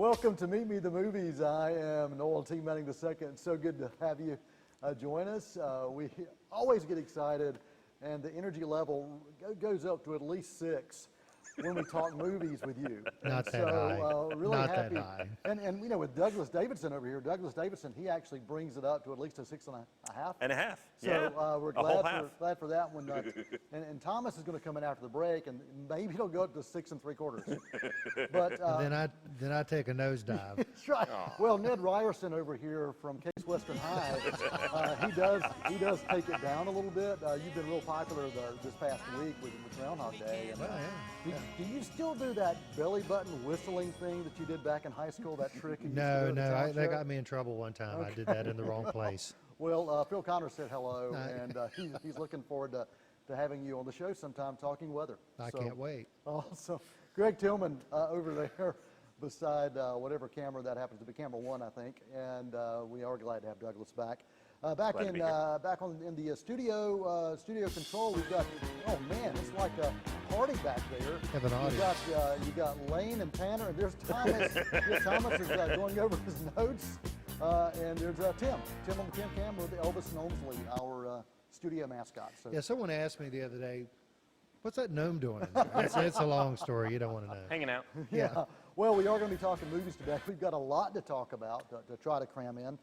Welcome to Meet Me the Movies. I am Noel Manning II. So good to have you join us. We always get excited, and the energy level goes up to at least 6 when we talk movies with you. Not and that high. Really Not happy. that high. And you know, with Douglas Davidson over here, Douglas Davidson, he actually brings it up to at least a 6.5. And a half. So yeah. we're a whole glad half. for that one. And Thomas is going to come in after the break, and maybe he'll go up to 6 3/4. But then I take a nosedive. that's right. Aww. Well, Ned Ryerson over here from Case Western High, he does take it down a little bit. You've been real popular this past week with Groundhog Day. And, do you still do that belly button whistling thing that you did back in high school? That trick? No, that got me in trouble one time. Okay. I did that in the wrong place. Well, Phil Connor said hello, and he's looking forward to having you on the show sometime talking weather. I can't wait. Awesome. Greg Tillman over there beside whatever camera that happens to be, camera 1, I think, and we are glad to have Douglas back. Back in the studio control, we've got, oh man, it's like a party back there. Have an audience. You got Lane and Tanner, and there's Thomas. Thomas is going over his notes. And there's Tim on the Tim camera with Elvis Gnomesley, our studio mascot. So. Yeah, someone asked me the other day, what's that gnome doing? It's a long story. You don't want to know. Hanging out. Yeah. Well, we are going to be talking movies today. We've got a lot to talk about to try to cram in.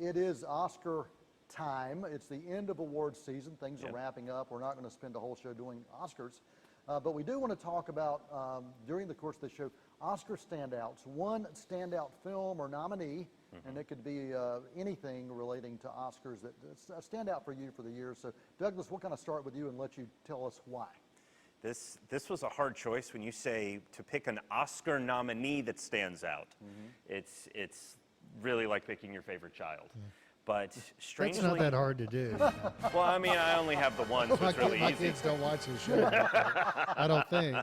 It is Oscar time. It's the end of awards season. Things are wrapping up. We're not going to spend the whole show doing Oscars. But we do want to talk about, during the course of the show, Oscar standouts. One standout film or nominee, and it could be anything relating to Oscars that stand out for you for the year. So, Douglas, we'll kind of start with you and let you tell us why. This was a hard choice when you say to pick an Oscar nominee that stands out. It's really like picking your favorite child. But strangely, that's not that hard to do. Well, I mean, I only have the one, so it's really my easy. kids don't watch the show. I don't think.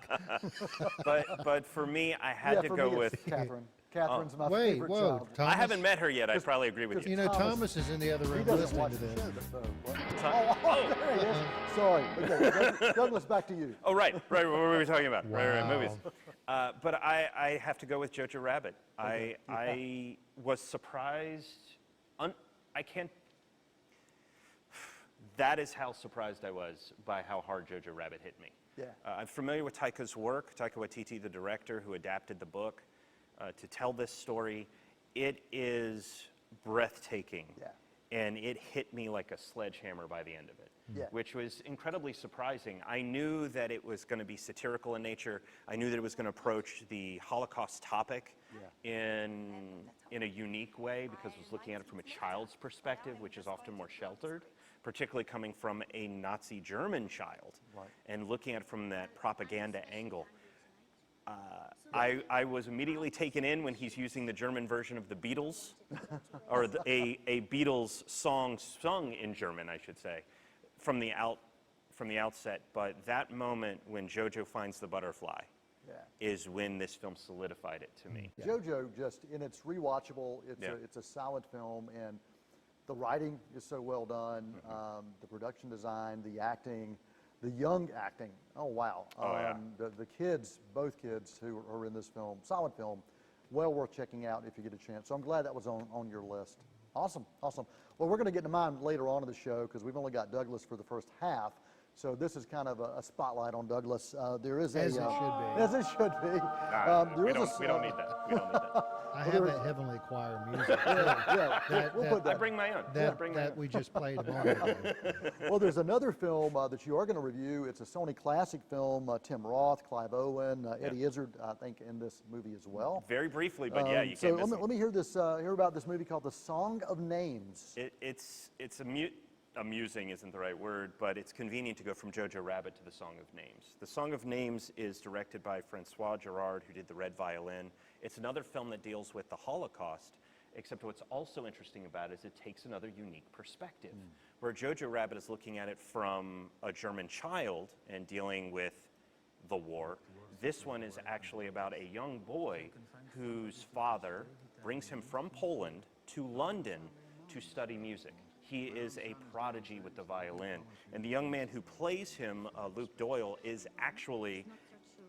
But for me, I had to go with Catherine. Catherine's my favorite child. Thomas, I haven't met her yet. I'd probably agree with you. You know, Thomas is in the other room listening to this. There he is. Sorry. Okay, Douglas, back to you. Oh, right. What were we talking about? Wow. Right, movies. But I have to go with Jojo Rabbit. Okay. I was surprised. That is how surprised I was by how hard Jojo Rabbit hit me. Yeah. I'm familiar with Taika's work, Taika Waititi, the director who adapted the book, to tell this story. It is breathtaking. Yeah. And it hit me like a sledgehammer by the end of it, which was incredibly surprising. I knew that it was going to be satirical in nature. I knew that it was going to approach the Holocaust topic in a unique way, because it was looking at it from a child's perspective, which is often more sheltered, particularly coming from a Nazi German child, and looking at it from that propaganda angle. I was immediately taken in when he's using the German version of the Beatles, or a Beatles song sung in German, I should say, from the outset. But that moment when Jojo finds the butterfly is when this film solidified it to me. Jojo, just, and it's rewatchable. It's a solid film, and the writing is so well done. The production design, the acting. The young acting, oh wow. The kids, both kids who are in this film, solid film, well worth checking out if you get a chance. So I'm glad that was on your list. Awesome. Well, we're going to get to mine later on in the show because we've only got Douglas for the first half. So this is kind of a spotlight on Douglas. There is as it should be. As it should be. We don't need that. I have that Heavenly Choir music. We'll put that. I bring my own. That we just played a moment ago. Well, there's another film that you are going to review. It's a Sony classic film. Tim Roth, Clive Owen, Eddie Izzard, I think, in this movie as well. Very briefly, but you can't miss it. Let me hear about this movie called The Song of Names. It's amusing isn't the right word, but it's convenient to go from Jojo Rabbit to The Song of Names. The Song of Names is directed by Francois Girard, who did The Red Violin. It's another film that deals with the Holocaust, except what's also interesting about it is it takes another unique perspective. Where Jojo Rabbit is looking at it from a German child and dealing with the war, this one is actually about a young boy whose father brings him from Poland to London to study music. He is a prodigy with the violin. And the young man who plays him, Luke Doyle, is actually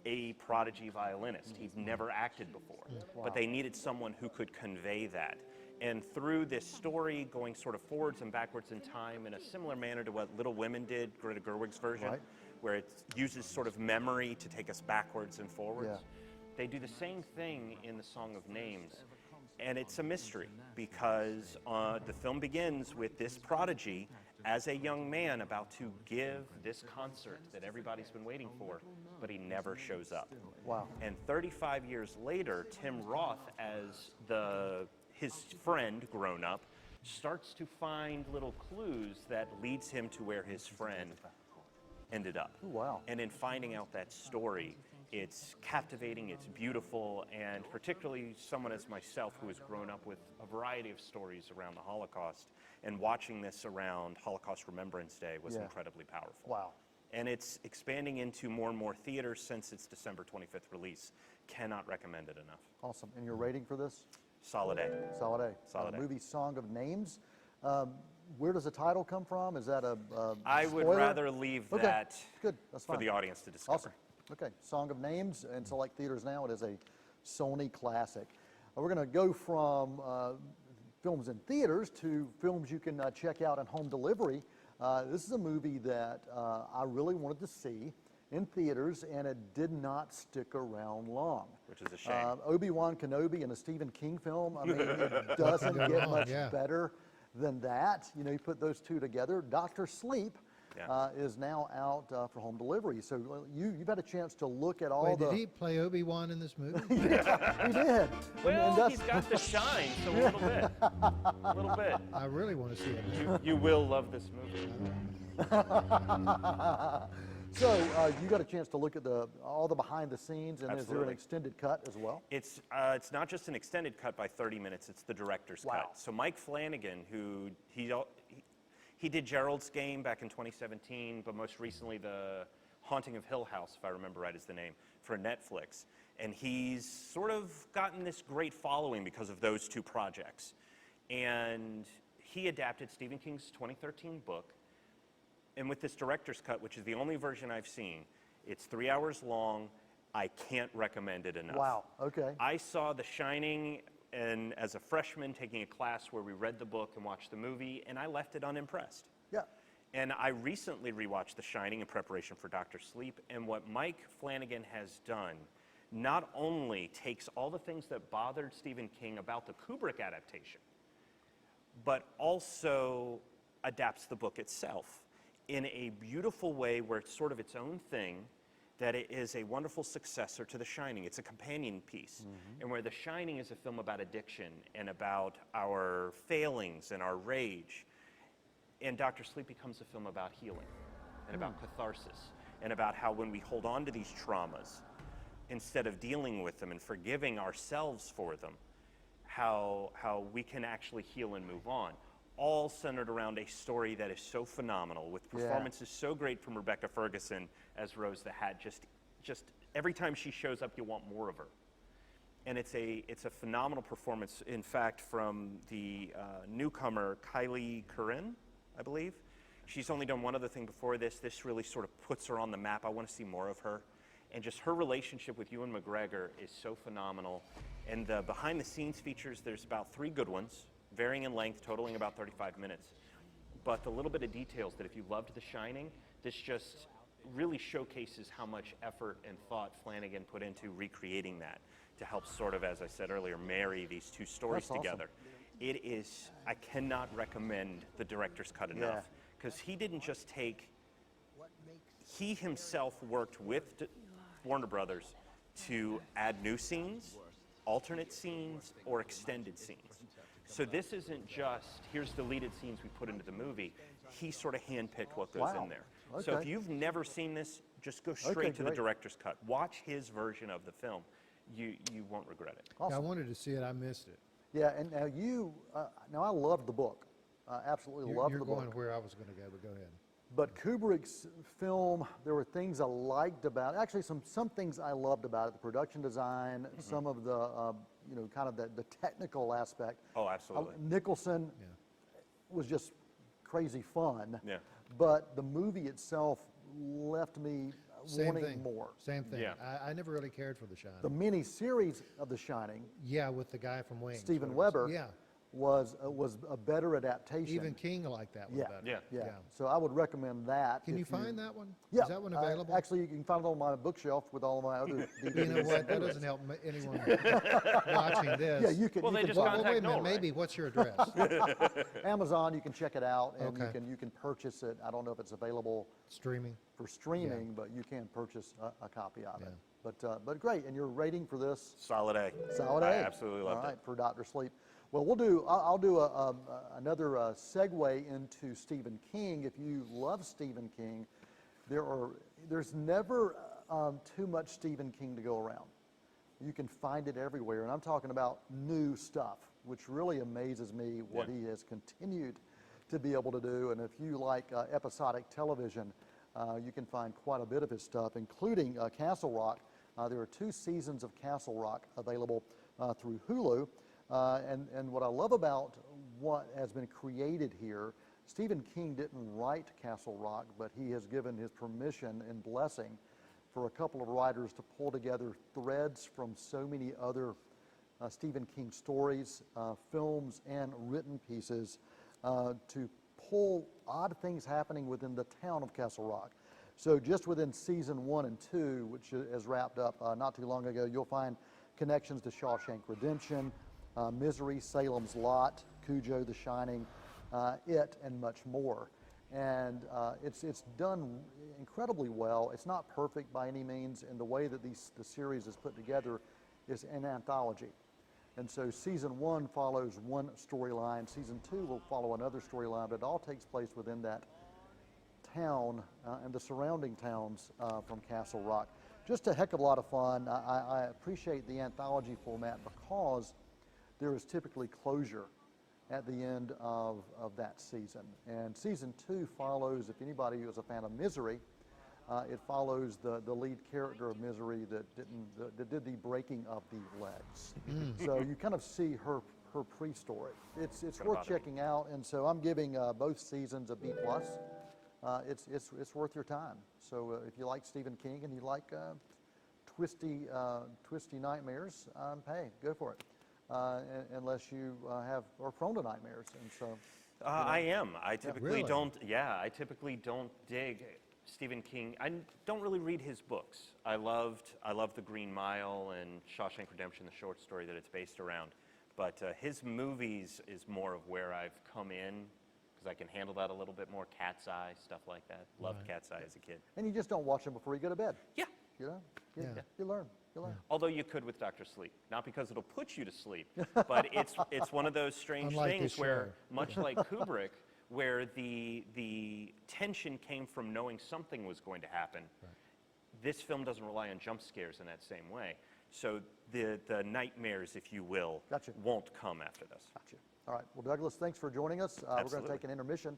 a prodigy violinist. He'd never acted before, but they needed someone who could convey that. And through this story, going sort of forwards and backwards in time in a similar manner to what Little Women did, Greta Gerwig's version, where it uses sort of memory to take us backwards and forwards. They do the same thing in the Song of Names. And it's a mystery because the film begins with this prodigy as a young man about to give this concert that everybody's been waiting for, but he never shows up. Wow. And 35 years later, Tim Roth, as his friend grown up, starts to find little clues that leads him to where his friend ended up. Ooh, wow. And in finding out that story, it's captivating, it's beautiful, and particularly someone as myself who has grown up with a variety of stories around the Holocaust, and watching this around Holocaust Remembrance Day was incredibly powerful. Wow. And it's expanding into more and more theaters since its December 25th release. Cannot recommend it enough. Awesome. And your rating for this? Solid A. Solid A. Solid A. Movie Song of Names. Where does the title come from? Is that a I would spoiler? rather leave that Good. That's for fine. the audience to discover. Awesome. Okay, Song of Names in select theaters now. It is a Sony classic. We're going to go from films in theaters to films you can check out on home delivery. This is a movie that I really wanted to see in theaters, and it did not stick around long. Which is a shame. Obi-Wan Kenobi in a Stephen King film. I mean, it doesn't get much better than that. You know, you put those two together. Dr. Sleep is now out for home delivery. So you've had a chance to look at all Did he play Obi-Wan in this movie? Yeah, he did. Well, he's got the shine, so a little bit. A little bit. I really want to see it. You will love this movie. So you got a chance to look at all the behind the scenes, and is there an Absolutely. extended cut as well? It's not just an extended cut by 30 minutes, it's the director's cut. So Mike Flanagan, who he did Gerald's Game back in 2017, but most recently The Haunting of Hill House, if I remember right is the name, for Netflix. And he's sort of gotten this great following because of those two projects. And he adapted Stephen King's 2013 book. And with this director's cut, which is the only version I've seen, it's 3 hours long. I can't recommend it enough. Wow, okay. I saw The Shining as a freshman taking a class where we read the book and watched the movie, and I left it unimpressed. Yeah. And I recently rewatched The Shining in preparation for Dr. Sleep, and what Mike Flanagan has done not only takes all the things that bothered Stephen King about the Kubrick adaptation, but also adapts the book itself in a beautiful way where it's sort of its own thing, that it is a wonderful successor to The Shining. It's a companion piece. And where The Shining is a film about addiction and about our failings and our rage, and Dr. Sleep becomes a film about healing and about catharsis and about how when we hold on to these traumas, instead of dealing with them and forgiving ourselves for them, how we can actually heal and move on. All centered around a story that is so phenomenal, with performances so great from Rebecca Ferguson as Rose the Hat. Just every time she shows up, you want more of her. And it's a phenomenal performance, in fact, from the newcomer Kylie Curran, I believe. She's only done one other thing before this. This really sort of puts her on the map. I want to see more of her. And just her relationship with Ewan McGregor is so phenomenal. And the behind-the-scenes features, there's about 3 good ones, varying in length, totaling about 35 minutes. But the little bit of details that if you loved The Shining, this just really showcases how much effort and thought Flanagan put into recreating that to help sort of, as I said earlier, marry these two stories together. It is, I cannot recommend the director's cut enough, because he didn't just take, he himself worked with Warner Brothers to add new scenes, alternate scenes, or extended scenes. So this isn't just, here's deleted scenes we put into the movie. He sort of handpicked what goes in there. So if you've never seen this, just go straight to the director's cut. Watch his version of the film. You won't regret it. Yeah, I wanted to see it. I missed it. Yeah, and now now I loved the book. Absolutely loved the book. You're going where I was going to go, but go ahead. But Kubrick's film, there were things I liked about it. Actually, some things I loved about it. The production design, some of the, kind of the technical aspect. Oh, absolutely. Nicholson was just crazy fun. Yeah. But the movie itself left me wanting more. Same thing. Yeah. I never really cared for The Shining. The mini-series of The Shining, Yeah, with the guy from Wings. Steven whatever. Weber, Yeah. was a better adaptation. Even King liked that one Yeah. better. Yeah. Yeah. So I would recommend that. Can if you find that one? Yeah. Is that one available? Actually, you can find it on my bookshelf with all of my other DVDs. You know what? That doesn't help anyone watching this. Yeah, you can. Well, you they can just Well, contact wait a minute. Noel, right? Maybe. What's your address? Amazon, you can check it out, and Okay. you can purchase it. I don't know if it's available Streaming. for streaming, but you can purchase a copy of it. Yeah. But great. And your rating for this? Solid A. Solid A. I absolutely loved All right, it. for Dr. Sleep. Well, I'll do another segue into Stephen King. If you love Stephen King, there's never too much Stephen King to go around. You can find it everywhere, and I'm talking about new stuff, which really amazes me what he has continued to be able to do. And if you like episodic television, you can find quite a bit of his stuff, including Castle Rock. There are 2 seasons of Castle Rock available through Hulu. And what I love about what has been created here, Stephen King didn't write Castle Rock, but he has given his permission and blessing for a couple of writers to pull together threads from so many other Stephen King stories, films, and written pieces to pull odd things happening within the town of Castle Rock. So just within season 1 and 2, which has wrapped up not too long ago, you'll find connections to Shawshank Redemption, Misery, Salem's Lot, Cujo, The Shining, It, and much more. And it's done incredibly well. It's not perfect by any means, and the way that the series is put together is an anthology. And so season 1 follows one storyline, season 2 will follow another storyline, but it all takes place within that town and the surrounding towns from Castle Rock. Just a heck of a lot of fun. I appreciate the anthology format because there is typically closure at the end of that season. And season 2 follows, if anybody is a fan of Misery, it follows the lead character of Misery that did the breaking of the legs. So you kind of see her pre-story. It's worth checking out, and so I'm giving both seasons a B+. It's worth your time. So if you like Stephen King and you like twisty nightmares, hey, go for it. Unless you are prone to nightmares, and so. I am. I typically Really? don't. Yeah, I typically don't dig Stephen King. I don't really read his books. I loved The Green Mile and Shawshank Redemption, the short story that it's based around. But his movies is more of where I've come in because I can handle that a little bit more. Cat's Eye, stuff like that. Loved Cat's Eye as a kid. And you just don't watch them before you go to bed. Yeah. You know, Yeah. you learn. You learn. Although you could with Dr. Sleep, not because it'll put you to sleep, but it's one of those strange Unlike things this where, show. much like Kubrick, where the tension came from knowing something was going to happen. This film doesn't rely on jump scares in that same way. So the nightmares, if you will, Gotcha. won't come after this. Gotcha. All right. Well, Douglas, thanks for joining us. We're going to Absolutely. take an intermission.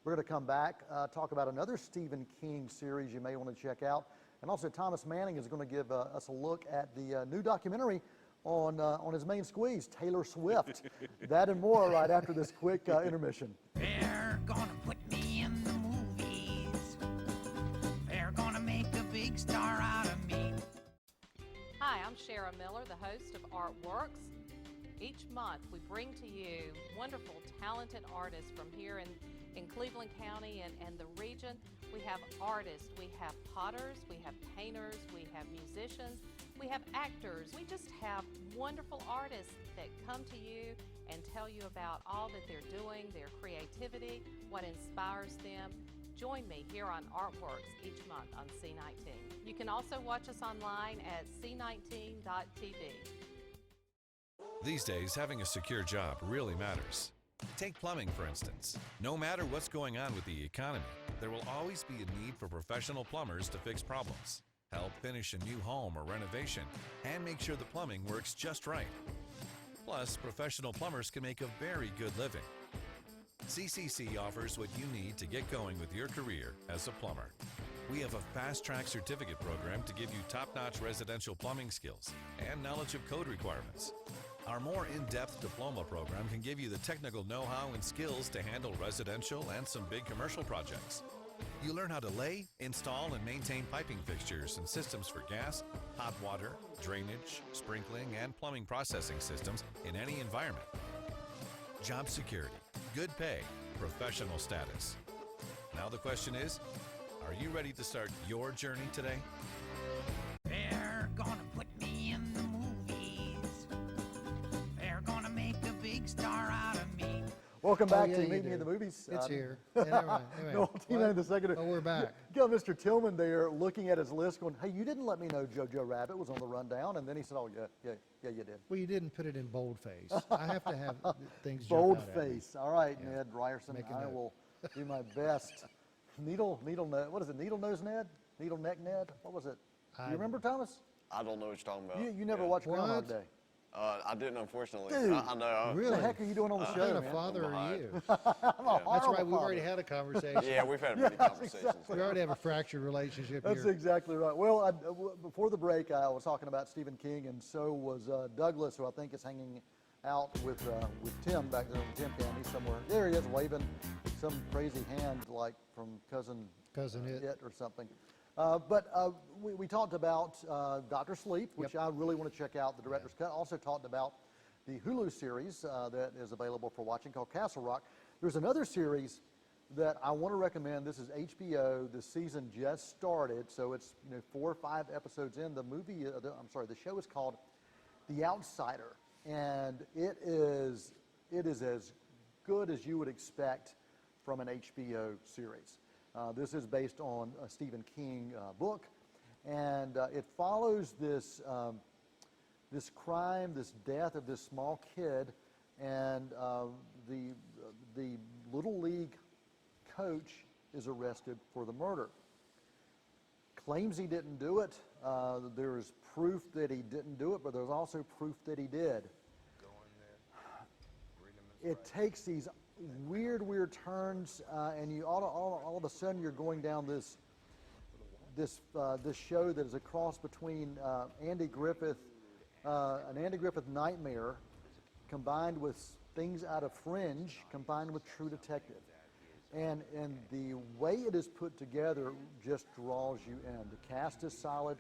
We're going to come back, talk about another Stephen King series you may want to check out. And also, Thomas Manning is going to give us a look at the new documentary on his main squeeze, Taylor Swift. That and more right after this quick intermission. They're gonna put me in the movies. They're gonna make a big star out of me. Hi, I'm Shara Miller, the host of Artworks. Each month we bring to you wonderful, talented artists from here in Cleveland County and the region. We have artists, we have potters, we have painters, we have musicians, we have actors. We just have wonderful artists that come to you and tell you about all that they're doing, their creativity, what inspires them. Join me here on Artworks each month on C19. You can also watch us online at C19TV. These days, having a secure job really matters. Take plumbing, for instance. No matter what's going on with the economy, there will always be a need for professional plumbers to fix problems, help finish a new home or renovation, and make sure the plumbing works just right. Plus, professional plumbers can make a very good living. CCC offers what you need to get going with your career as a plumber. We have a fast-track certificate program to give you top-notch residential plumbing skills and knowledge of code requirements. Our more in-depth diploma program can give you the technical know-how and skills to handle residential and some big commercial projects. You learn how to lay, install, and maintain piping fixtures and systems for gas, hot water, drainage, sprinkling, and plumbing processing systems in any environment. Job security, good pay, professional status. Now the question is, are you ready to start your journey today? They're gonna put me in the movies. They're gonna make a big star out of me. Welcome back yeah, to you Meet Me do. in the Movies. It's here. Yeah, never mind. Anyway, Noel, Tillman in the second. Oh, we're back. You got Mr. Tillman there looking at his list going, hey, you didn't let me know Jojo Rabbit was on the rundown. And then he said, oh, yeah, you did. Well, you didn't put it in boldface. I have to have things Bold jump out at me. face. All right, Yeah. Ned Ryerson, Make a I note. will do my best. What is it, Needle Nose Ned? Needle Neck Ned? What was it? Do you remember, Thomas? I don't know what you're talking about. You never Yeah. watched Groundhog What? Day. I didn't, unfortunately. Dude. I know. Really? What the heck are you doing on the What show, kind of man? father are behind. you? I'm a That's horrible right. We've already father. had a conversation. Yeah, we've had many conversations. We already have a fractured relationship That's here. exactly right. Well, before the break, I was talking about Stephen King, and so was Douglas, who I think is hanging out with Tim back there in Tim Can. He's somewhere. There he is, waving some crazy hand like from Cousin It. or something. But we talked about Dr. Sleep, which I really want to check out, the director's cut. Also talked about the Hulu series that is available for watching called Castle Rock. There's another series that I want to recommend. This is HBO. The season just started, so it's 4 or 5 episodes in. The show is called The Outsider, and it is as good as you would expect from an HBO series. This is based on a Stephen King book, and it follows this crime, this death of this small kid, and the Little League coach is arrested for the murder. Claims he didn't do it. There is proof that he didn't do it, but there's also proof that he did. It takes these weird turns, and you all of a sudden you're going down this show that is a cross between Andy Griffith, an Andy Griffith nightmare, combined with things out of Fringe, combined with True Detective, and the way it is put together just draws you in. The cast is solid.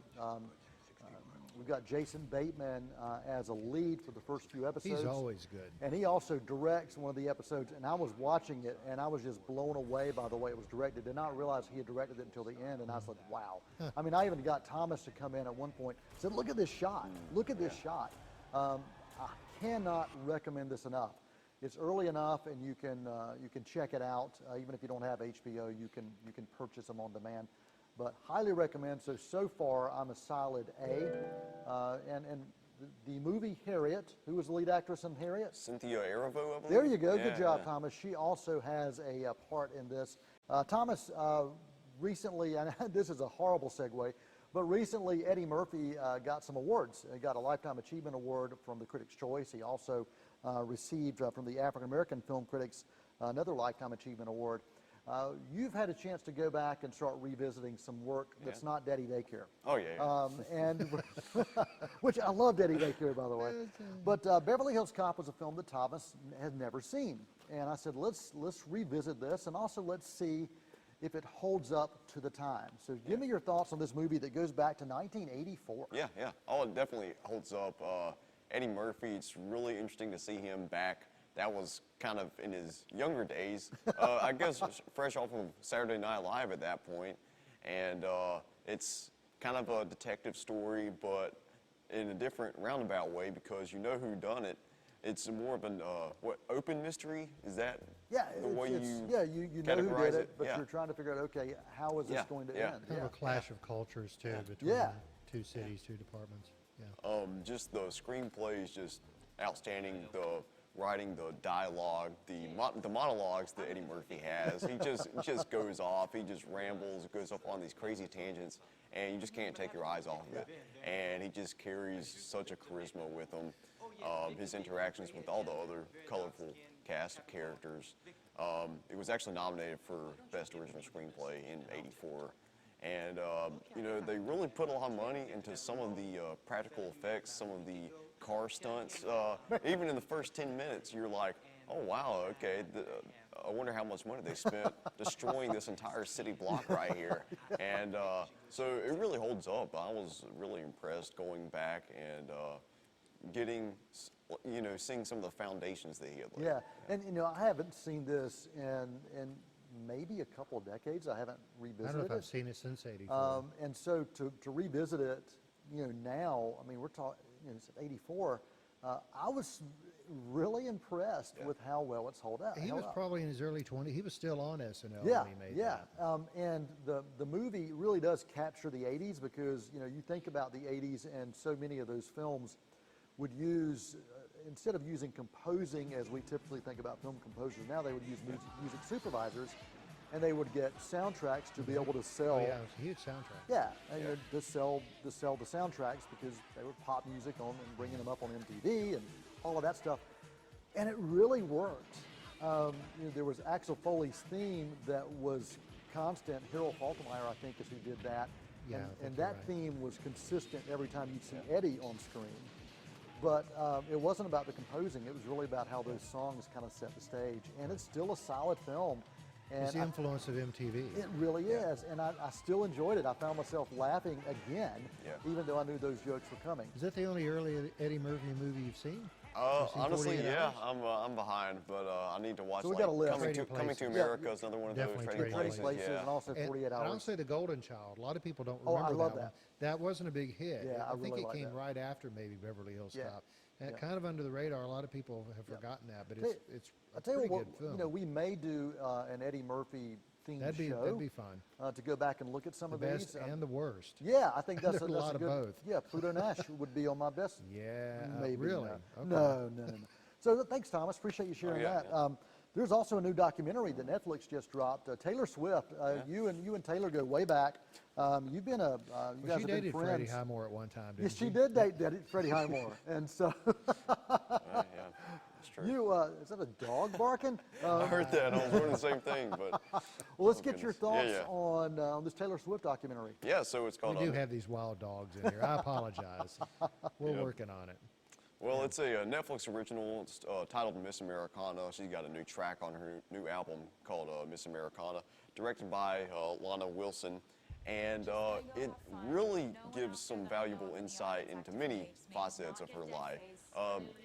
We've got Jason Bateman as a lead for the first few episodes. He's always good. And he also directs one of the episodes, and I was watching it, and I was just blown away by the way it was directed. Did not realize he had directed it until the end, and I was like, wow. I mean, I even got Thomas to come in at one point, said, look at this shot. Look at this shot. I cannot recommend this enough. It's early enough, and you can check it out. Even if you don't have HBO, you can purchase them on demand. But highly recommend. So far, I'm a solid A. And the movie Harriet, who was the lead actress in Harriet? Cynthia Erivo, I believe. There you go. Good Yeah, job, yeah. Thomas. She also has a part in this. Thomas, recently, and this is a horrible segue, but recently Eddie Murphy got some awards. He got a Lifetime Achievement Award from the Critics' Choice. He also received from the African American Film Critics another Lifetime Achievement Award. You've had a chance to go back and start revisiting some work that's not Daddy Daycare. Oh, yeah. And which I love Daddy Daycare, by the way. But Beverly Hills Cop was a film that Thomas had never seen, and I said, let's revisit this, and also let's see if it holds up to the time. So give me your thoughts on this movie that goes back to 1984. Yeah. Oh, it definitely holds up. Eddie Murphy, it's really interesting to see him back. That was kind of in his younger days. I guess fresh off of Saturday Night Live at that point. And it's kind of a detective story, but in a different roundabout way because you know who done it. It's more of an open mystery? Is that the way you you know who categorize did it, but Yeah. you're trying to figure out, okay, how is this going to end? Kind of a clash of cultures, too, between Yeah. two cities, two departments. Yeah. Just the screenplay is just outstanding. The writing, the dialogue, the monologues that Eddie Murphy has. He just goes off. He just rambles, goes off on these crazy tangents, and you just can't take your eyes off of it. And he just carries such a charisma with him. His interactions with all the other colorful cast of characters. It was actually nominated for Best Original Screenplay in '84. And, they really put a lot of money into some of the practical effects, some of the car stunts. Even in the first 10 minutes, you're like, oh, wow, okay, I wonder how much money they spent destroying this entire city block right here. And so it really holds up. I was really impressed going back and getting, seeing some of the foundations that he had laid. Yeah, and I haven't seen this in maybe a couple of decades. I haven't revisited I don't know if it. I've seen it since '84. And so to revisit it, now, I mean, we're talking, it's 84. I was really impressed with how well it's held up. He was probably in his early 20s. He was still on SNL Yeah, when he made yeah. that. And the movie really does capture the 80s because, you think about the 80s and so many of those films would use, instead of using composing as we typically think about film composers, now they would use music supervisors, and they would get soundtracks to be able to sell. Oh, yeah, it was a huge soundtrack. Yeah, and to sell the soundtracks because they were pop music on and bringing them up on MTV and all of that stuff, and it really worked. There was Axel Foley's theme that was constant. Harold Faltermeyer, I think, is who did that. Yeah, I and think that you're right. theme was consistent every time you'd see Eddie on screen. But it wasn't about the composing. It was really about how those songs kind of set the stage. And it's still a solid film. And It's the influence of MTV. it really is. And I still enjoyed it. I found myself laughing again, even though I knew those jokes were coming. Is that the only early Eddie Murphy movie you've seen? You've seen Honestly, 48 yeah, Hours? I'm behind, but I need to watch. So we got a list. Coming to Trading Places. America is another one of those. Definitely Trading Trading Places, yeah. And also 48 And Hours. I'll say The Golden Child. A lot of people don't Oh, remember I love that one. that. That wasn't a big hit. Yeah, I think really it like came that. right after maybe Beverly Hills Yeah. Cop. And Yeah. kind of under the radar. A lot of people have forgotten that, but Tell- it's I a tell you pretty what, good film. we may do an Eddie Murphy themed That'd be fun. to go back and look at some The of best these. and the worst. Yeah, I think that's There's a that's lot of good, both. Yeah, Pluto Nash would be on my best. Yeah, Maybe. really? No. No. So thanks, Thomas. Appreciate you sharing yeah, that. There's also a new documentary that Netflix just dropped. Taylor Swift. You and Taylor go way back. You've been you Well, guys she have been dated Freddie friends. Highmore at one time, didn't Yes, she did date Freddie Highmore, and so Yeah, that's true. you is that a dog barking? I heard that. I was wondering the same thing, but Well, let's get your goodness. thoughts Yeah, on this Taylor Swift documentary. yeah. So it's called. We do have these wild dogs in here. I apologize. We're working on it. Well, it's a Netflix original. It's titled Miss Americana. She's got a new track on her new album called Miss Americana, directed by Lana Wilson. And it really gives some valuable insight into many facets of her life.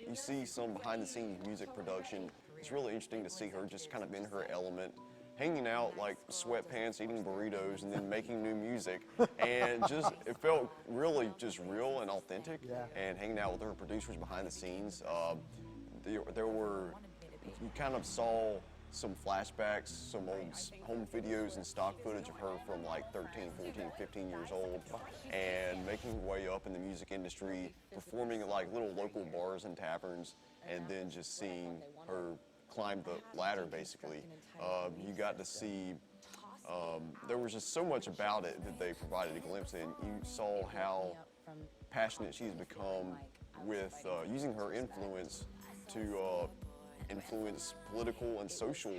You see some behind-the-scenes music production. It's really interesting to see her just kind of in her element, hanging out like sweatpants, eating burritos, and then making new music. And just, it felt really just real and authentic. Yeah. And hanging out with her producers behind the scenes. There were, you kind of saw some flashbacks, some old home videos and stock footage of her from like 13, 14, 15 years old, and making her way up in the music industry, performing at like little local bars and taverns, and then just seeing her climb the ladder, basically. You got to see, there was just so much about it that they provided a glimpse in. You saw how passionate she's become with using her influence to influence political and social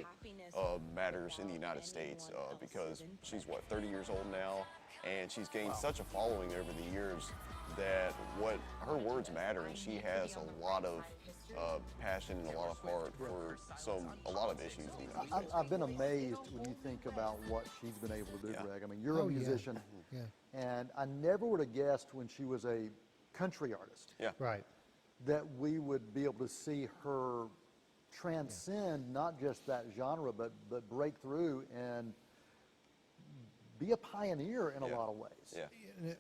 matters in the United States, because she's, 30 years old now, and she's gained such a following over the years that her words matter, and she has a lot of passion and a lot of heart for a lot of issues in the United States. I've been amazed when you think about what she's been able to do, Yeah. Greg. I mean, you're Oh, a yeah. musician, Yeah. and I never would have guessed when she was a country artist Yeah. Right. that we would be able to see her transcend not just that genre, but break through and be a pioneer in a Yeah. lot of ways. Yeah.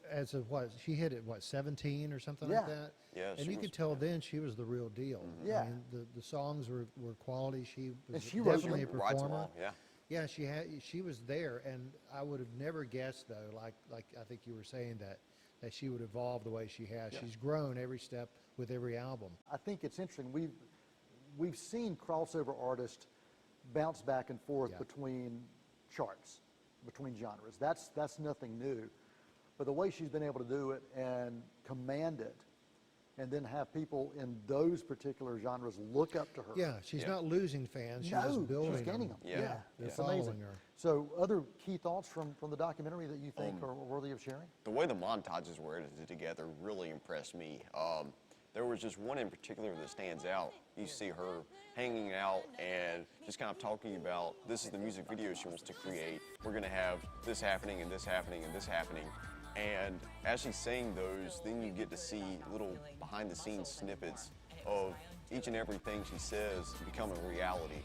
As of what, she hit it, 17 or something Yeah. like that? Yeah, And she you was- could tell then she was the real deal. Yeah. I mean, the songs were quality. She was And she wrote definitely a them. Rides them performer. all, yeah. Yeah, she was there, and I would have never guessed though, like I think you were saying that she would evolve the way she has. She's grown every step with every album. I think it's interesting. We've seen crossover artists bounce back and forth Yeah. between charts, between genres. That's nothing new. But the way she's been able to do it and command it, and then have people in those particular genres look up to her. Yeah, she's Yeah. not losing fans. She's No, just building she's gaining them. Yeah. They're It's following amazing. her. So other key thoughts from the documentary that you think are worthy of sharing? The way the montages were edited together really impressed me. There was just one in particular that stands out. You see her hanging out and just kind of talking about this is the music video she wants to create. We're going to have this happening and this happening and this happening. And as she's saying those, then you get to see little behind-the-scenes snippets of each and everything she says becoming reality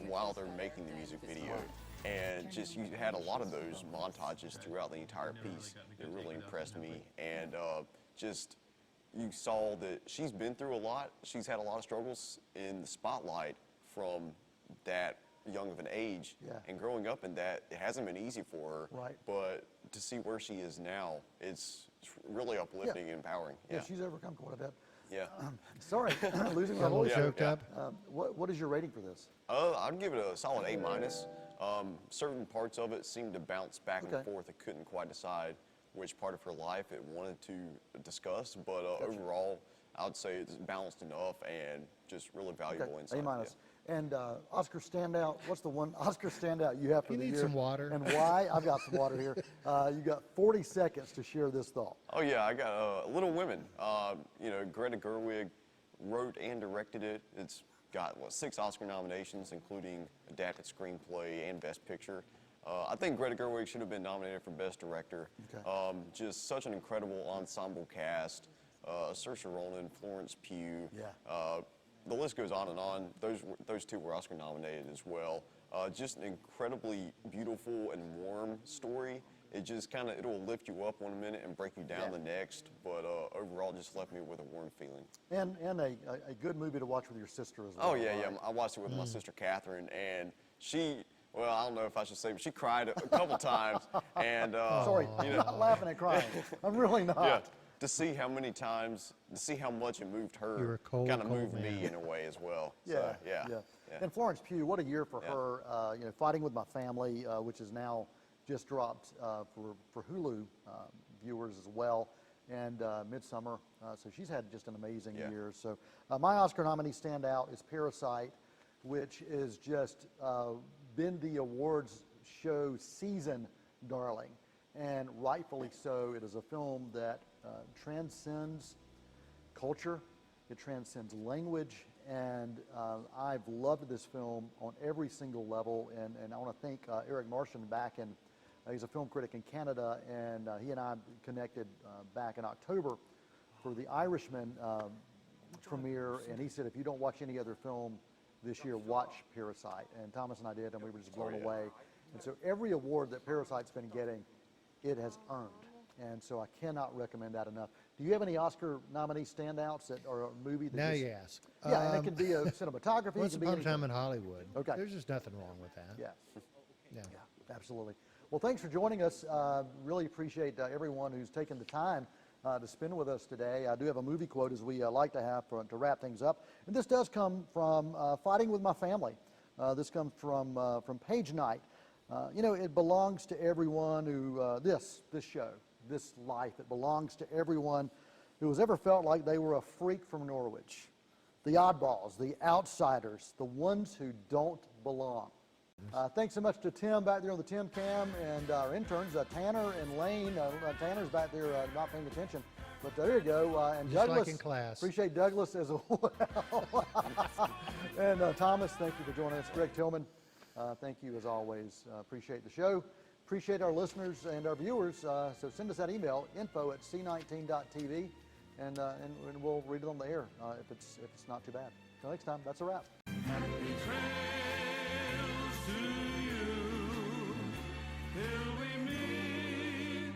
while they're making the music video. And just you had a lot of those montages throughout the entire piece that really impressed me. And just you saw that she's been through a lot. She's had a lot of struggles in the spotlight from that young of an age. Yeah. And growing up in that, it hasn't been easy for her. Right. But to see where she is now, it's really uplifting and empowering. Yeah, she's overcome quite a bit. Yeah. Sorry, losing my Got a little voice. choked up. What is your rating for this? I'd give it a solid A-. Certain parts of it seemed to bounce back and Okay. forth. I couldn't quite decide which part of her life it wanted to discuss, but overall, I would say it's balanced enough and just really valuable insight. A-. And Oscar standout, what's the one Oscar standout you have for You the need year? some water. And why? I've got some water here. You got 40 seconds to share this thought. Oh yeah, I got Little Women. You know, Greta Gerwig wrote and directed it. It's got 6 Oscar nominations, including adapted screenplay and Best Picture. I think Greta Gerwig should have been nominated for Best Director. Okay. Just such an incredible ensemble cast. Saoirse Ronan, Florence Pugh. Yeah. The list goes on and on. Those 2 were Oscar nominated as well. Just an incredibly beautiful and warm story. It just it'll lift you up one minute and break you down the next, but overall just left me with a warm feeling. And a good movie to watch with your sister as well. Oh yeah, yeah. right? I watched it with my sister Catherine, and well, I don't know if I should say, but she cried a couple times, and Sorry, you I'm know, not laughing and crying. I'm really not. yeah. To see how many times, to see how much it moved You're a her, cold, kind of cold moved man. me in a way as well. Yeah, So, yeah. And Florence Pugh, what a year for Yeah. her. You know, Fighting with My Family, which is now just dropped for Hulu viewers as well, and Midsummer. So she's had just an amazing year. So my Oscar nominee standout is Parasite, which is just been the awards show season darling, and rightfully so. It is a film that transcends culture, it transcends language, and I've loved this film on every single level, and I want to thank Eric Martian back in, he's a film critic in Canada, and he and I connected back in October for the Irishman premiere, and he said if you don't watch any other film this year, watch Parasite, and Thomas and I did, and we were just blown away. And so every award that Parasite's been getting, it has earned. And so I cannot recommend that enough. Do you have any Oscar nominee standouts that are a movie that Now just, you ask. Yeah, and it can be a cinematography. Once it can be upon a anything. time in Hollywood. Okay. There's just nothing wrong with that. Yeah, Yeah. absolutely. Well, thanks for joining us. Really appreciate everyone who's taken the time to spend with us today. I do have a movie quote as we like to have to wrap things up. And this does come from Fighting with My Family. This comes from Page Knight. You know, it belongs to everyone who, this show, this life, it belongs to everyone who has ever felt like they were a freak from Norwich. The oddballs, the outsiders, the ones who don't belong. Thanks so much to Tim back there on the Tim Cam and our interns, Tanner and Lane. Tanner's back there not paying attention. But there you go. And Just Douglas, like in class. appreciate Douglas as well. And Thomas, thank you for joining us. Greg Tillman, thank you as always. Appreciate the show. Appreciate our listeners and our viewers. So send us that email, info@c19.tv, and we'll read it on the air if it's not too bad. Until next time, that's a wrap. Happy trails to you till we meet